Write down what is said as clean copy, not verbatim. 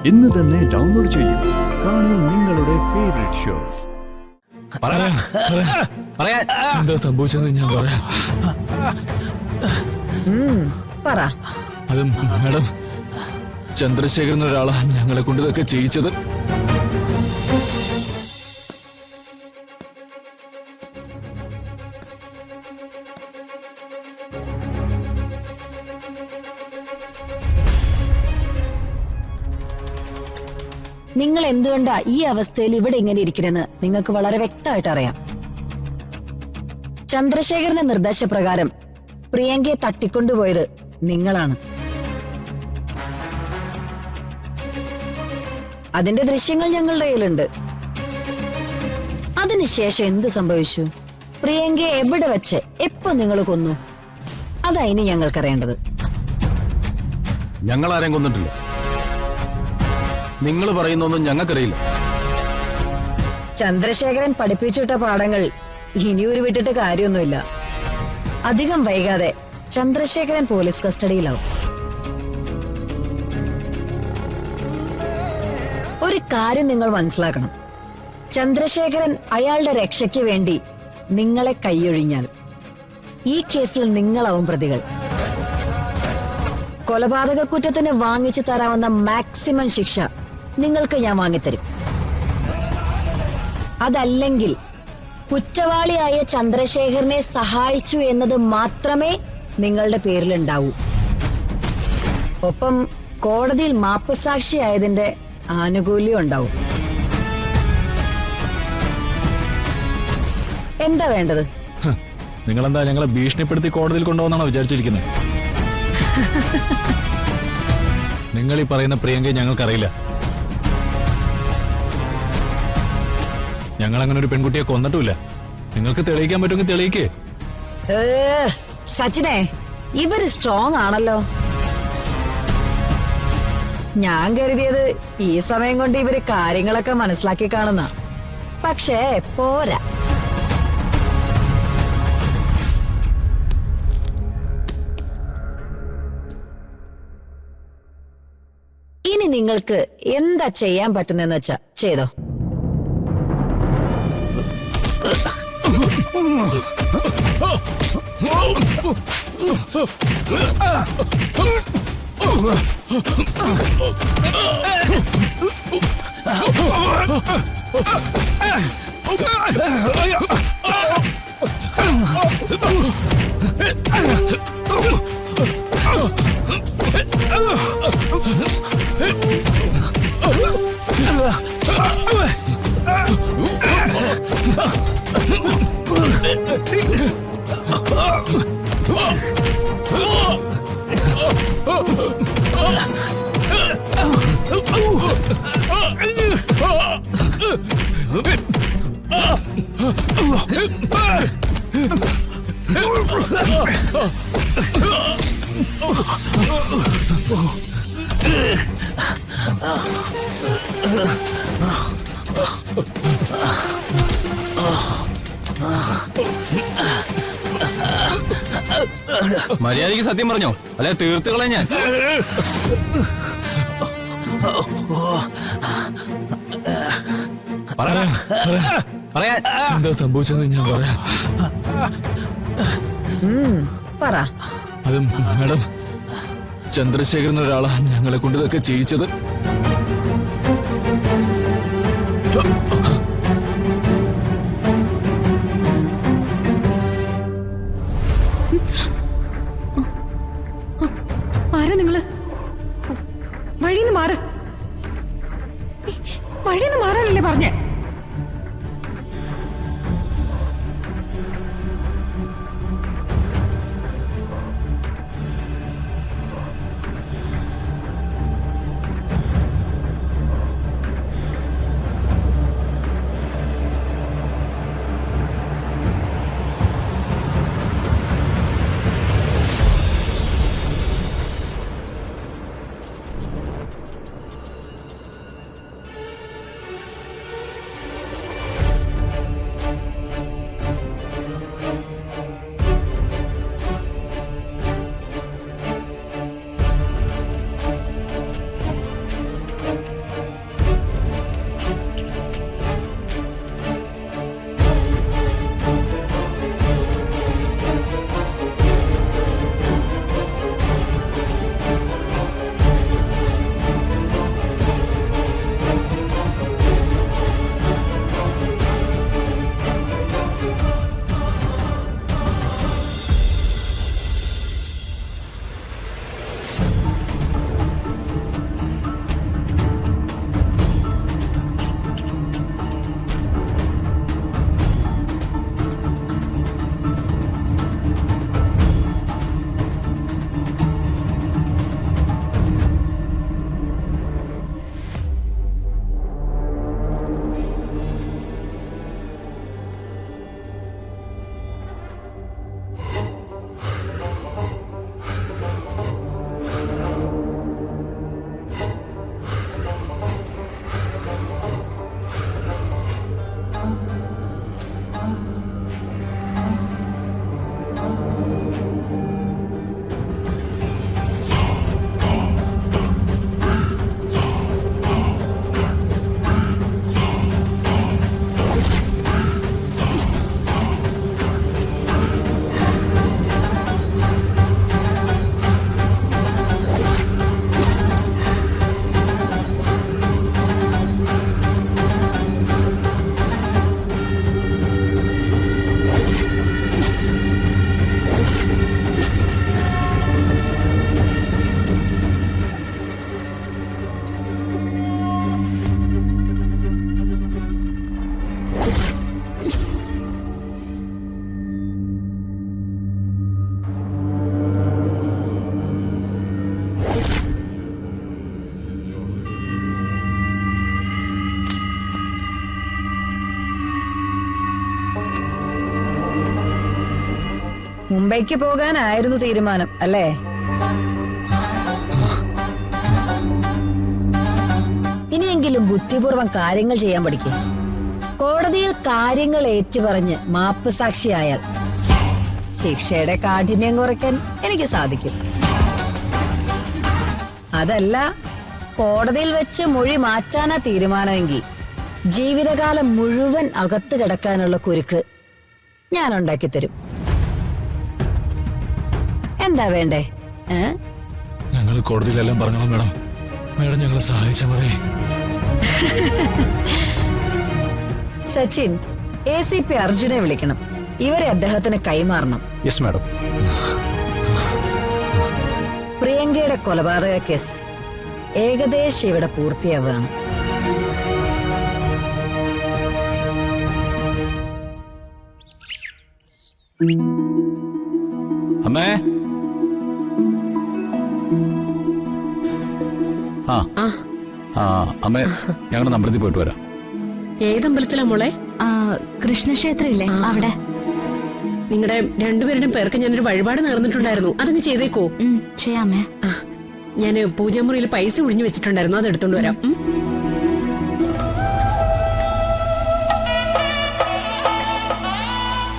ഇന്ന് തന്നെ ഡൗൺലോഡ് ചെയ്യൂ. കാണൂ നിങ്ങളുടെ ഫേവറേറ്റ് ഷോസ്. എന്താ സംഭവിച്ചെന്ന് ഞാൻ പറയാം. അത് മാഡം, ചന്ദ്രശേഖരൻ ഒരാളാ ഞങ്ങളെ കൊണ്ട് ഇതൊക്കെ ചെയ്യിച്ചത്. നിങ്ങൾ എന്തുകൊണ്ടാ ഈ അവസ്ഥയിൽ ഇവിടെ ഇങ്ങനെ ഇരിക്കണെന്ന് നിങ്ങൾക്ക് വളരെ വ്യക്തമായിട്ട് അറിയാം. ചന്ദ്രശേഖരന്റെ നിർദ്ദേശപ്രകാരം പ്രിയങ്കയെ തട്ടിക്കൊണ്ടുപോയത് നിങ്ങളാണ്. അതിന്റെ ദൃശ്യങ്ങൾ ഞങ്ങളുടെ കയ്യിലുണ്ട്. അതിനുശേഷം എന്ത് സംഭവിച്ചു, പ്രിയങ്കയെ എവിടെ വെച്ച് എപ്പോ നിങ്ങൾ കൊന്നു, അതാ ഇനി ഞങ്ങൾക്കറിയേണ്ടത്. ഞങ്ങൾ ആരെയും കൊന്നിട്ടില്ല. നിങ്ങൾ പറയുന്നൊന്നും ഞങ്ങൾക്കറിയില്ല. ചന്ദ്രശേഖരൻ പഠിപ്പിച്ചിട്ട പാഠങ്ങൾ ഇനിയൊരു വിട്ടിട്ട് കാര്യമൊന്നുമില്ല. അധികം വൈകാതെ ചന്ദ്രശേഖരൻ പോലീസ് കസ്റ്റഡിയിലാവും. ഒരു കാര്യം നിങ്ങൾ മനസ്സിലാക്കണം, ചന്ദ്രശേഖരൻ അയാളുടെ രക്ഷയ്ക്ക് വേണ്ടി നിങ്ങളെ കൈയൊഴിഞ്ഞാൽ ഈ കേസിൽ നിങ്ങളാവും പ്രതികൾ. കൊലപാതക കുറ്റത്തിന് വാങ്ങിച്ചു തരാവുന്ന മാക്സിമം ശിക്ഷ നിങ്ങൾക്ക് ഞാൻ വാങ്ങിത്തരും. അതല്ലെങ്കിൽ കുറ്റവാളിയായ ചന്ദ്രശേഖരനെ സഹായിച്ചു എന്നത് മാത്രമേ നിങ്ങളുടെ പേരിലുണ്ടാവൂ. ഒപ്പം കോടതിയിൽ മാപ്പുസാക്ഷിയായതിന്റെ ആനുകൂല്യം ഉണ്ടാവും. എന്താ വേണ്ടത്? നിങ്ങളെന്താ ഞങ്ങളെ ഭീഷണിപ്പെടുത്തി കോടതിയിൽ കൊണ്ടുപോകുന്നാണോ വിചാരിച്ചിരിക്കുന്നത്? നിങ്ങൾ ഈ പറയുന്ന പ്രിയങ്കയെ ഞങ്ങൾക്കറിയില്ല. ഞങ്ങൾ അങ്ങനെ ഒരു പെൺകുട്ടിയെ കൊന്നിട്ടുമില്ല. നിങ്ങൾക്ക് തെളിയിക്കാൻ പറ്റുമെങ്കിൽ തെളിയിക്കേ. സച്ചിനെ, ഇവര് സ്ട്രോങ് ആണല്ലോ. ഞാൻ കരുതിയത് ഈ സമയം കൊണ്ട് ഇവര് കാര്യങ്ങളൊക്കെ മനസ്സിലാക്കി കാണുന്ന. പക്ഷേ പോരാ. ഇനി നിങ്ങൾക്ക് എന്താ ചെയ്യാൻ പറ്റുന്നെന്ന് വെച്ചാ ചെയ്തോ. മര്യാദയ്ക്ക് സത്യം പറഞ്ഞോ, അല്ലെ തീർത്തുകളെ ഞാൻ. എന്താ സംഭവിച്ചെന്ന് ഞാൻ പറയാം. അത് മാഡം, ചന്ദ്രശേഖരൻ ഒരാളാ ഞങ്ങളെ കൊണ്ട് ഇതൊക്കെ ചെയ്യിച്ചത്. നിങ്ങള് വഴിന്ന് മാറ, വഴിന്ന് മാറാനല്ലേ പറഞ്ഞേ? മുംബൈക്ക് പോകാനായിരുന്നു തീരുമാനം അല്ലേ? ഇനിയെങ്കിലും ബുദ്ധിപൂർവം കാര്യങ്ങൾ ചെയ്യാൻ പഠിക്കുക. കോടതിയിൽ കാര്യങ്ങൾ ഏറ്റുപറഞ്ഞ് മാപ്പ് സാക്ഷിയായാൽ ശിക്ഷയുടെ കാഠിന്യം കുറയ്ക്കാൻ എനിക്ക് സാധിക്കും. അതല്ല, കോടതിയിൽ വെച്ച് മൊഴി മാറ്റാനാ തീരുമാനമെങ്കിൽ ജീവിതകാലം മുഴുവൻ അകത്ത് കിടക്കാനുള്ള കുരുക്ക് ഞാൻ ഉണ്ടാക്കിത്തരും. എന്താ വേണ്ടേ? ഞങ്ങൾ കോടതിയിലെല്ലാം പറഞ്ഞോളാം മേഡം. മേഡം ഞങ്ങളെ സഹായിച്ചാൽ മതി. സച്ചിൻ, ACP അർജുനെ വിളിക്കണം. ഇവരെ അദ്ദേഹത്തിന് കൈമാറണം. Yes madam. പ്രിയങ്കയുടെ കൊലപാതക കേസ് ഏകദേശം ഇവിടെ പൂർത്തിയാവുകയാണ്. അമ്മേ. അമ്മേ, ഞങ്ങളുടെ അമ്പലത്തിൽ പോയിട്ട് വരാം. ഏതമ്പലത്തിലാ മോളെ? കൃഷ്ണക്ഷേത്രം ഇല്ലേ അവിടെ. നിങ്ങളുടെ രണ്ടുപേരുടെയും പേർക്ക് ഞാനൊരു വഴിപാട് നേർന്നിട്ടുണ്ടായിരുന്നു. അതങ്ങ് ചെയ്തേക്കോ? ചെയ്യാമേ. ഞാന് പൂജാമുറിയിൽ പൈസ ഒഴിഞ്ഞു വെച്ചിട്ടുണ്ടായിരുന്നു, അത് എടുത്തോണ്ട് വരാം.